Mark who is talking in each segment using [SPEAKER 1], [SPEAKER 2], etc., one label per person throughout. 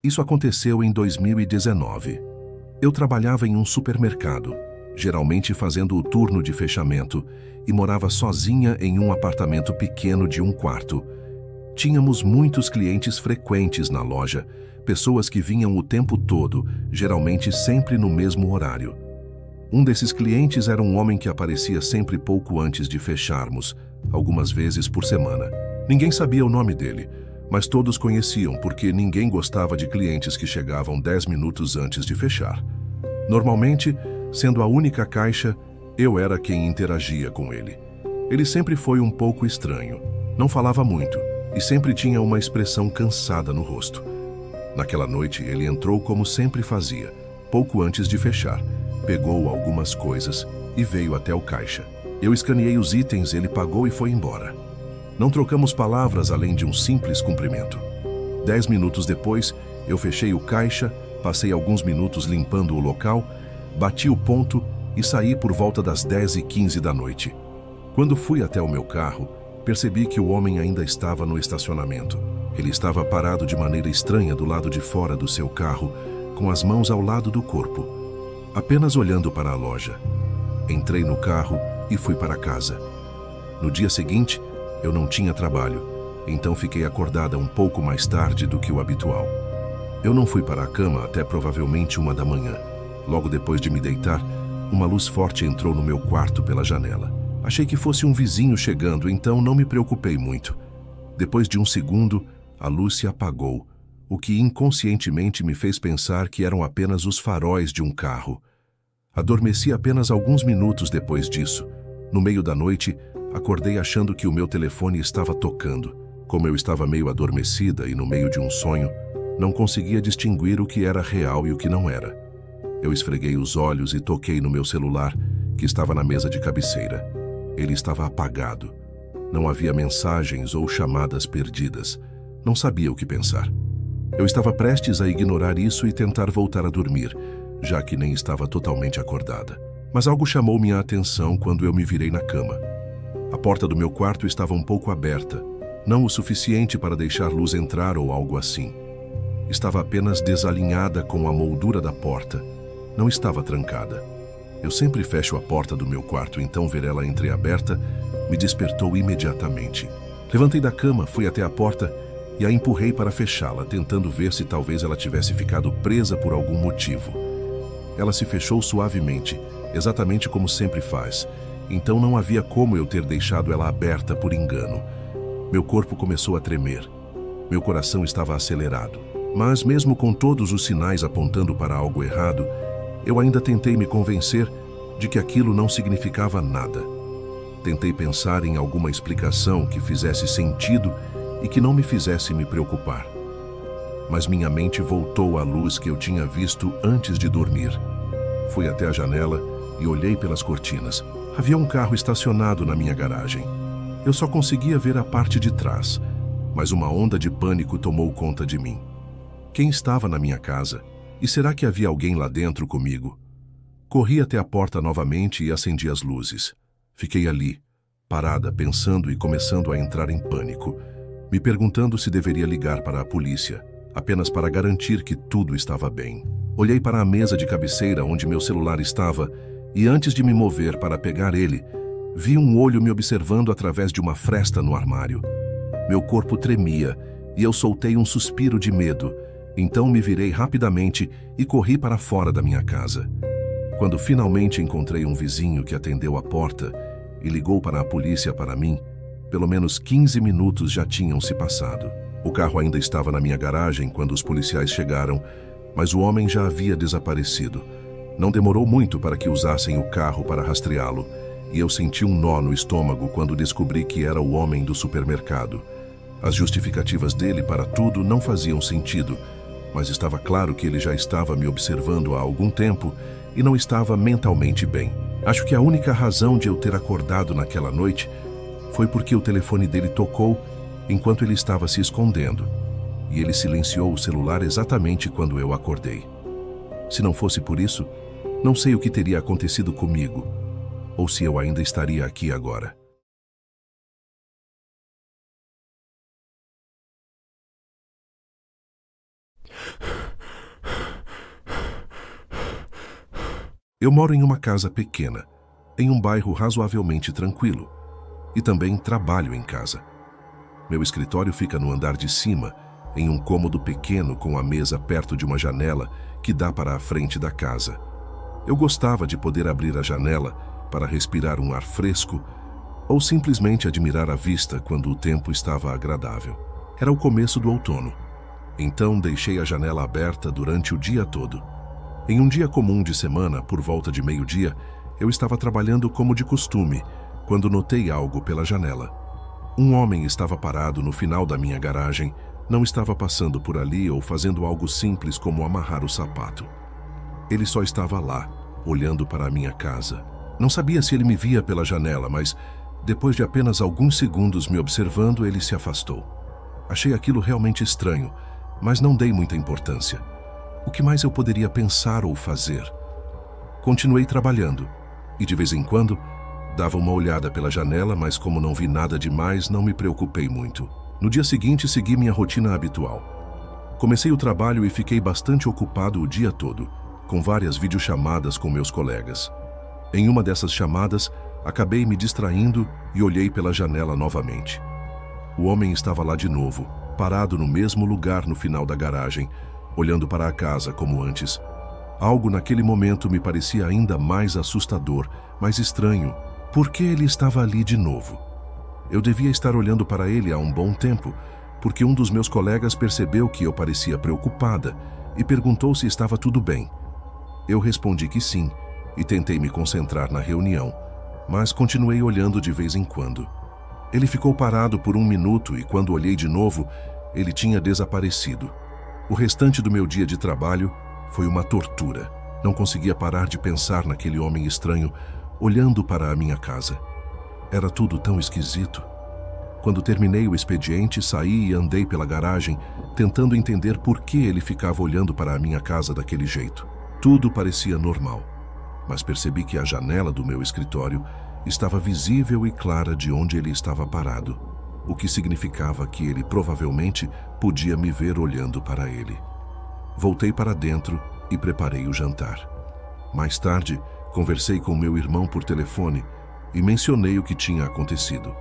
[SPEAKER 1] Isso aconteceu em 2019. Eu trabalhava em um supermercado, geralmente fazendo o turno de fechamento, e morava sozinha em um apartamento pequeno de um quarto. Tínhamos muitos clientes frequentes na loja, pessoas que vinham o tempo todo, geralmente sempre no mesmo horário. Um desses clientes era um homem que aparecia sempre pouco antes de fecharmos, algumas vezes por semana. Ninguém sabia o nome dele, mas todos conheciam porque ninguém gostava de clientes que chegavam 10 minutos antes de fechar. Normalmente, sendo a única caixa, eu era quem interagia com ele. Ele sempre foi um pouco estranho, não falava muito e sempre tinha uma expressão cansada no rosto. Naquela noite, ele entrou como sempre fazia, pouco antes de fechar, pegou algumas coisas e veio até o caixa. Eu escaneei os itens, ele pagou e foi embora. Não trocamos palavras além de um simples cumprimento. 10 minutos depois, eu fechei o caixa, passei alguns minutos limpando o local, bati o ponto e saí por volta das 10h15 da noite. Quando fui até o meu carro, percebi que o homem ainda estava no estacionamento. Ele estava parado de maneira estranha do lado de fora do seu carro, com as mãos ao lado do corpo, apenas olhando para a loja. Entrei no carro e fui para casa. No dia seguinte, eu não tinha trabalho, então fiquei acordada um pouco mais tarde do que o habitual. Eu não fui para a cama até provavelmente 1 da manhã. Logo depois de me deitar, uma luz forte entrou no meu quarto pela janela. Achei que fosse um vizinho chegando, então não me preocupei muito. Depois de um segundo, a luz se apagou, o que inconscientemente me fez pensar que eram apenas os faróis de um carro. Adormeci apenas alguns minutos depois disso. No meio da noite, acordei achando que o meu telefone estava tocando. Como eu estava meio adormecida e no meio de um sonho, não conseguia distinguir o que era real e o que não era. Eu esfreguei os olhos e toquei no meu celular, que estava na mesa de cabeceira. Ele estava apagado. Não havia mensagens ou chamadas perdidas. Não sabia o que pensar. Eu estava prestes a ignorar isso e tentar voltar a dormir, já que nem estava totalmente acordada. Mas algo chamou minha atenção quando eu me virei na cama. A porta do meu quarto estava um pouco aberta, não o suficiente para deixar luz entrar ou algo assim. Estava apenas desalinhada com a moldura da porta. Não estava trancada. Eu sempre fecho a porta do meu quarto, então ver ela entreaberta me despertou imediatamente. Levantei da cama, fui até a porta e a empurrei para fechá-la, tentando ver se talvez ela tivesse ficado presa por algum motivo. Ela se fechou suavemente, exatamente como sempre faz, então não havia como eu ter deixado ela aberta por engano. Meu corpo começou a tremer. Meu coração estava acelerado. Mas mesmo com todos os sinais apontando para algo errado, eu ainda tentei me convencer de que aquilo não significava nada. Tentei pensar em alguma explicação que fizesse sentido e que não me fizesse me preocupar. Mas minha mente voltou à luz que eu tinha visto antes de dormir. Fui até a janela e olhei pelas cortinas. Havia um carro estacionado na minha garagem. Eu só conseguia ver a parte de trás, mas uma onda de pânico tomou conta de mim. Quem estava na minha casa? E será que havia alguém lá dentro comigo? Corri até a porta novamente e acendi as luzes. Fiquei ali, parada, pensando e começando a entrar em pânico, me perguntando se deveria ligar para a polícia, apenas para garantir que tudo estava bem. Olhei para a mesa de cabeceira onde meu celular estava e antes de me mover para pegar ele, vi um olho me observando através de uma fresta no armário. Meu corpo tremia e eu soltei um suspiro de medo. Então me virei rapidamente e corri para fora da minha casa. Quando finalmente encontrei um vizinho que atendeu a porta e ligou para a polícia para mim, pelo menos 15 minutos já tinham se passado. O carro ainda estava na minha garagem quando os policiais chegaram, mas o homem já havia desaparecido. Não demorou muito para que usassem o carro para rastreá-lo, e eu senti um nó no estômago quando descobri que era o homem do supermercado. As justificativas dele para tudo não faziam sentido, mas estava claro que ele já estava me observando há algum tempo e não estava mentalmente bem. Acho que a única razão de eu ter acordado naquela noite foi porque o telefone dele tocou enquanto ele estava se escondendo, e ele silenciou o celular exatamente quando eu acordei. Se não fosse por isso, não sei o que teria acontecido comigo, ou se eu ainda estaria aqui agora. Eu moro em uma casa pequena, em um bairro razoavelmente tranquilo, e também trabalho em casa. Meu escritório fica no andar de cima, em um cômodo pequeno com a mesa perto de uma janela que dá para a frente da casa. Eu gostava de poder abrir a janela para respirar um ar fresco ou simplesmente admirar a vista quando o tempo estava agradável. Era o começo do outono, então deixei a janela aberta durante o dia todo. Em um dia comum de semana, por volta de meio-dia, eu estava trabalhando como de costume, quando notei algo pela janela. Um homem estava parado no final da minha garagem, não estava passando por ali ou fazendo algo simples como amarrar o sapato. Ele só estava lá, olhando para a minha casa. Não sabia se ele me via pela janela, mas depois de apenas alguns segundos me observando, ele se afastou. Achei aquilo realmente estranho, mas não dei muita importância. O que mais eu poderia pensar ou fazer? Continuei trabalhando e, de vez em quando, dava uma olhada pela janela, mas como não vi nada demais, não me preocupei muito. No dia seguinte, segui minha rotina habitual. Comecei o trabalho e fiquei bastante ocupado o dia todo, com várias videochamadas com meus colegas. Em uma dessas chamadas, acabei me distraindo e olhei pela janela novamente. O homem estava lá de novo, parado no mesmo lugar no final da garagem, olhando para a casa como antes. Algo naquele momento me parecia ainda mais assustador, mais estranho. Por que ele estava ali de novo? Eu devia estar olhando para ele há um bom tempo, porque um dos meus colegas percebeu que eu parecia preocupada e perguntou se estava tudo bem. Eu respondi que sim e tentei me concentrar na reunião, mas continuei olhando de vez em quando. Ele ficou parado por 1 minuto e quando olhei de novo, ele tinha desaparecido. O restante do meu dia de trabalho foi uma tortura. Não conseguia parar de pensar naquele homem estranho olhando para a minha casa. Era tudo tão esquisito. Quando terminei o expediente, saí e andei pela garagem, tentando entender por que ele ficava olhando para a minha casa daquele jeito. Tudo parecia normal, mas percebi que a janela do meu escritório estava visível e clara de onde ele estava parado, o que significava que ele provavelmente podia me ver olhando para ele. Voltei para dentro e preparei o jantar. Mais tarde, conversei com meu irmão por telefone e mencionei o que tinha acontecido.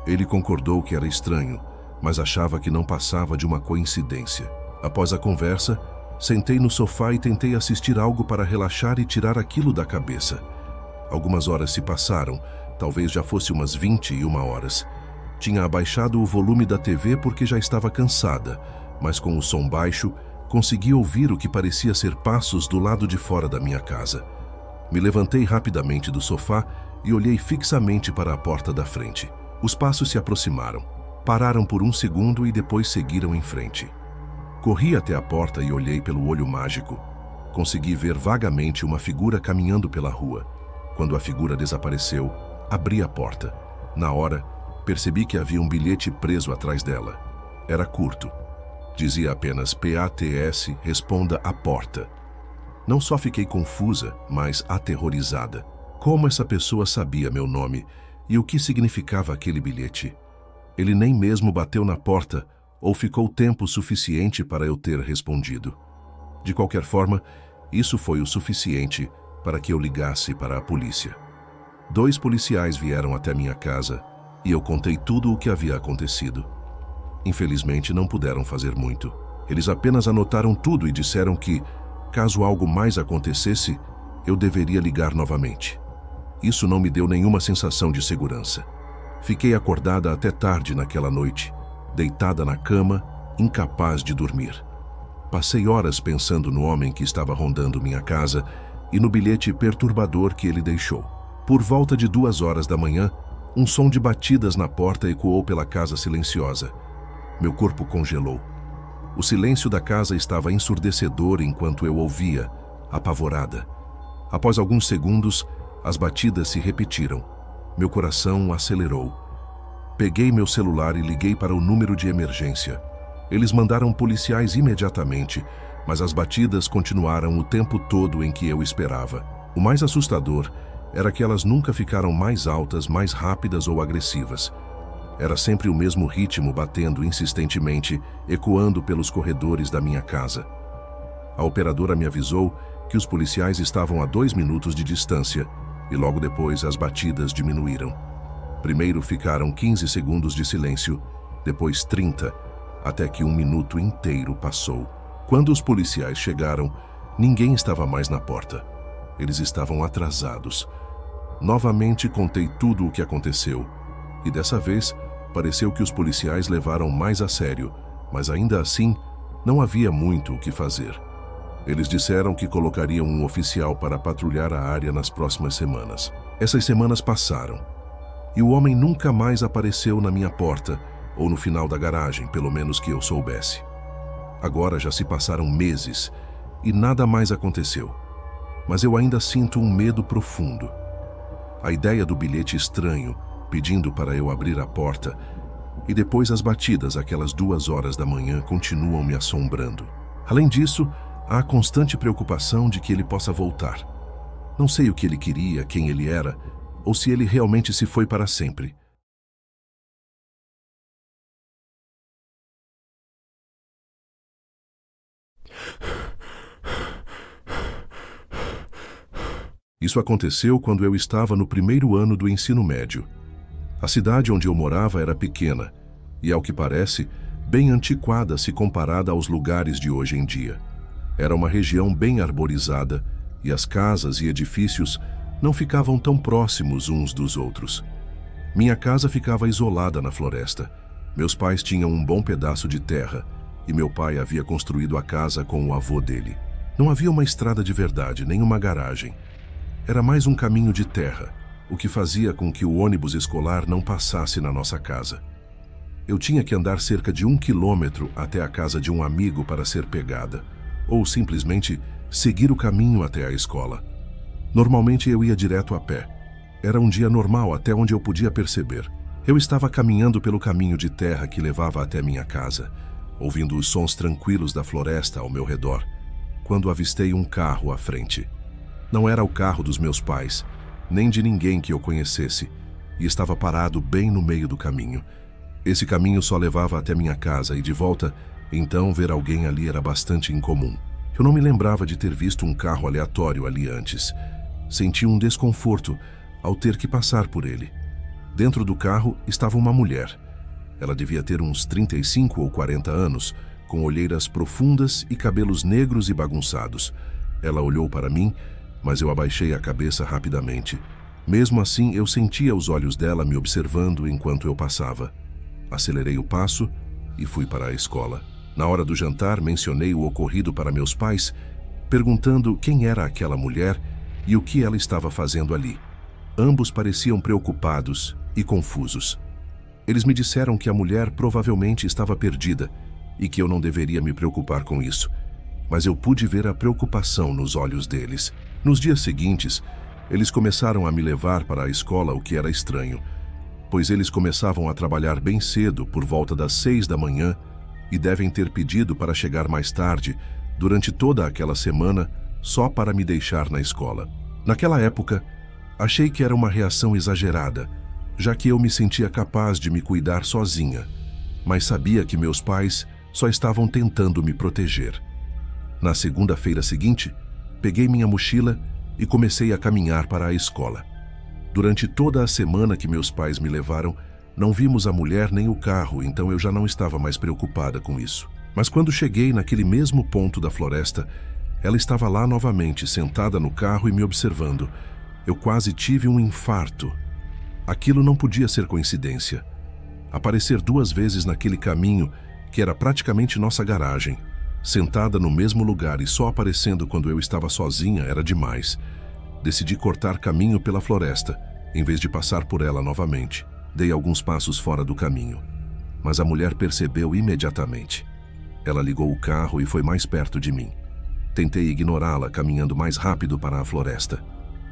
[SPEAKER 1] Ele concordou que era estranho, mas achava que não passava de uma coincidência. Após a conversa, sentei no sofá e tentei assistir algo para relaxar e tirar aquilo da cabeça. Algumas horas se passaram, talvez já fosse umas 21 horas. Tinha abaixado o volume da TV porque já estava cansada, mas com o som baixo, consegui ouvir o que parecia ser passos do lado de fora da minha casa. Me levantei rapidamente do sofá e olhei fixamente para a porta da frente. Os passos se aproximaram, pararam por 1 segundo e depois seguiram em frente. Corri até a porta e olhei pelo olho mágico. Consegui ver vagamente uma figura caminhando pela rua. Quando a figura desapareceu, abri a porta. Na hora, percebi que havia um bilhete preso atrás dela. Era curto. Dizia apenas PATS, responda à porta. Não só fiquei confusa, mas aterrorizada. Como essa pessoa sabia meu nome e o que significava aquele bilhete? Ele nem mesmo bateu na porta ou ficou tempo suficiente para eu ter respondido. De qualquer forma, isso foi o suficiente para que eu ligasse para a polícia. 2 policiais vieram até minha casa e eu contei tudo o que havia acontecido. Infelizmente, não puderam fazer muito. Eles apenas anotaram tudo e disseram que, caso algo mais acontecesse, eu deveria ligar novamente. Isso não me deu nenhuma sensação de segurança. Fiquei acordada até tarde naquela noite, deitada na cama, incapaz de dormir. Passei horas pensando no homem que estava rondando minha casa e no bilhete perturbador que ele deixou. Por volta de 2 horas da manhã, um som de batidas na porta ecoou pela casa silenciosa. Meu corpo congelou. O silêncio da casa estava ensurdecedor enquanto eu ouvia, apavorada. Após alguns segundos, as batidas se repetiram. Meu coração acelerou. Peguei meu celular e liguei para o número de emergência. Eles mandaram policiais imediatamente, mas as batidas continuaram o tempo todo em que eu esperava. O mais assustador era que elas nunca ficaram mais altas, mais rápidas ou agressivas. Era sempre o mesmo ritmo batendo insistentemente, ecoando pelos corredores da minha casa. A operadora me avisou que os policiais estavam a 2 minutos de distância e logo depois as batidas diminuíram. Primeiro ficaram 15 segundos de silêncio, depois 30, até que 1 minuto inteiro passou. Quando os policiais chegaram, ninguém estava mais na porta. Eles estavam atrasados. Novamente contei tudo o que aconteceu, e dessa vez pareceu que os policiais levaram mais a sério, mas ainda assim não havia muito o que fazer. Eles disseram que colocariam um oficial para patrulhar a área nas próximas semanas. Essas semanas passaram, e o homem nunca mais apareceu na minha porta ou no final da garagem, pelo menos que eu soubesse. Agora já se passaram meses e nada mais aconteceu, mas eu ainda sinto um medo profundo. A ideia do bilhete estranho pedindo para eu abrir a porta e depois as batidas àquelas 2 horas da manhã continuam me assombrando. Além disso, há a constante preocupação de que ele possa voltar. Não sei o que ele queria, quem ele era, ou se ele realmente se foi para sempre. Isso aconteceu quando eu estava no 1º ano do ensino médio. A cidade onde eu morava era pequena e, ao que parece, bem antiquada se comparada aos lugares de hoje em dia. Era uma região bem arborizada e as casas e edifícios não ficavam tão próximos uns dos outros. Minha casa ficava isolada na floresta. Meus pais tinham um bom pedaço de terra e meu pai havia construído a casa com o avô dele. Não havia uma estrada de verdade, nem uma garagem. Era mais um caminho de terra, o que fazia com que o ônibus escolar não passasse na nossa casa. Eu tinha que andar cerca de 1 quilômetro até a casa de um amigo para ser pegada, ou simplesmente seguir o caminho até a escola. Normalmente eu ia direto a pé. Era um dia normal até onde eu podia perceber. Eu estava caminhando pelo caminho de terra que levava até minha casa, ouvindo os sons tranquilos da floresta ao meu redor, quando avistei um carro à frente. Não era o carro dos meus pais, nem de ninguém que eu conhecesse, e estava parado bem no meio do caminho. Esse caminho só levava até minha casa e de volta, então ver alguém ali era bastante incomum. Eu não me lembrava de ter visto um carro aleatório ali antes. Senti um desconforto ao ter que passar por ele. Dentro do carro estava uma mulher. Ela devia ter uns 35 ou 40 anos, com olheiras profundas e cabelos negros e bagunçados. Ela olhou para mim, mas eu abaixei a cabeça rapidamente. Mesmo assim, eu sentia os olhos dela me observando enquanto eu passava. Acelerei o passo e fui para a escola. Na hora do jantar, mencionei o ocorrido para meus pais, perguntando quem era aquela mulher e o que ela estava fazendo ali. Ambos pareciam preocupados e confusos. Eles me disseram que a mulher provavelmente estava perdida e que eu não deveria me preocupar com isso, mas eu pude ver a preocupação nos olhos deles. Nos dias seguintes, eles começaram a me levar para a escola, o que era estranho, pois eles começavam a trabalhar bem cedo, por volta das 6 da manhã, e devem ter pedido para chegar mais tarde, durante toda aquela semana, só para me deixar na escola. Naquela época, achei que era uma reação exagerada, já que eu me sentia capaz de me cuidar sozinha, mas sabia que meus pais só estavam tentando me proteger. Na segunda-feira seguinte, peguei minha mochila e comecei a caminhar para a escola. Durante toda a semana que meus pais me levaram, não vimos a mulher nem o carro, então eu já não estava mais preocupada com isso. Mas quando cheguei naquele mesmo ponto da floresta, ela estava lá novamente, sentada no carro e me observando. Eu quase tive um infarto. Aquilo não podia ser coincidência. Aparecer 2 vezes naquele caminho, que era praticamente nossa garagem, sentada no mesmo lugar e só aparecendo quando eu estava sozinha, era demais. Decidi cortar caminho pela floresta, em vez de passar por ela novamente. Dei alguns passos fora do caminho, mas a mulher percebeu imediatamente. Ela ligou o carro e foi mais perto de mim. Tentei ignorá-la, caminhando mais rápido para a floresta.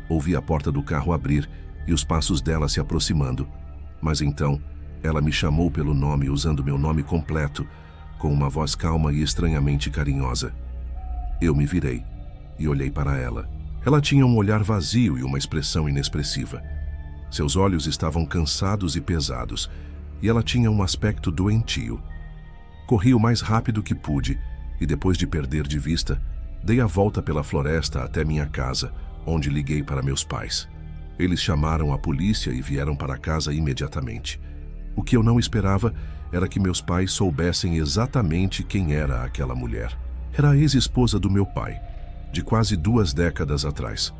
[SPEAKER 1] Ouvi a porta do carro abrir e os passos dela se aproximando. Mas então, ela me chamou pelo nome, usando meu nome completo, com uma voz calma e estranhamente carinhosa. Eu me virei e olhei para ela. Ela tinha um olhar vazio e uma expressão inexpressiva. Seus olhos estavam cansados e pesados, e ela tinha um aspecto doentio. Corri o mais rápido que pude, e depois de perder de vista, Dei a volta pela floresta até minha casa, onde liguei para meus pais. Eles chamaram a polícia e vieram para casa imediatamente. O que eu não esperava era que meus pais soubessem exatamente quem era aquela mulher. Era a ex-esposa do meu pai, de quase 2 décadas atrás.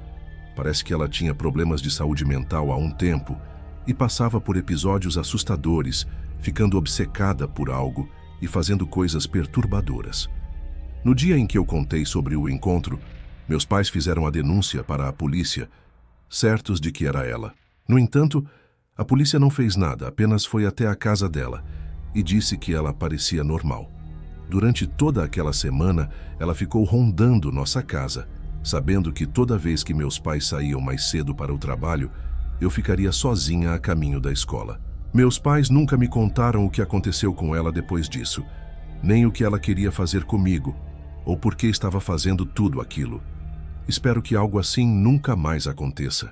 [SPEAKER 1] Parece que ela tinha problemas de saúde mental há um tempo e passava por episódios assustadores, ficando obcecada por algo e fazendo coisas perturbadoras. No dia em que eu contei sobre o encontro, meus pais fizeram a denúncia para a polícia, certos de que era ela. No entanto, a polícia não fez nada, apenas foi até a casa dela e disse que ela parecia normal. Durante toda aquela semana, ela ficou rondando nossa casa, sabendo que toda vez que meus pais saíam mais cedo para o trabalho, eu ficaria sozinha a caminho da escola. Meus pais nunca me contaram o que aconteceu com ela depois disso, nem o que ela queria fazer comigo, ou por que estava fazendo tudo aquilo. Espero que algo assim nunca mais aconteça.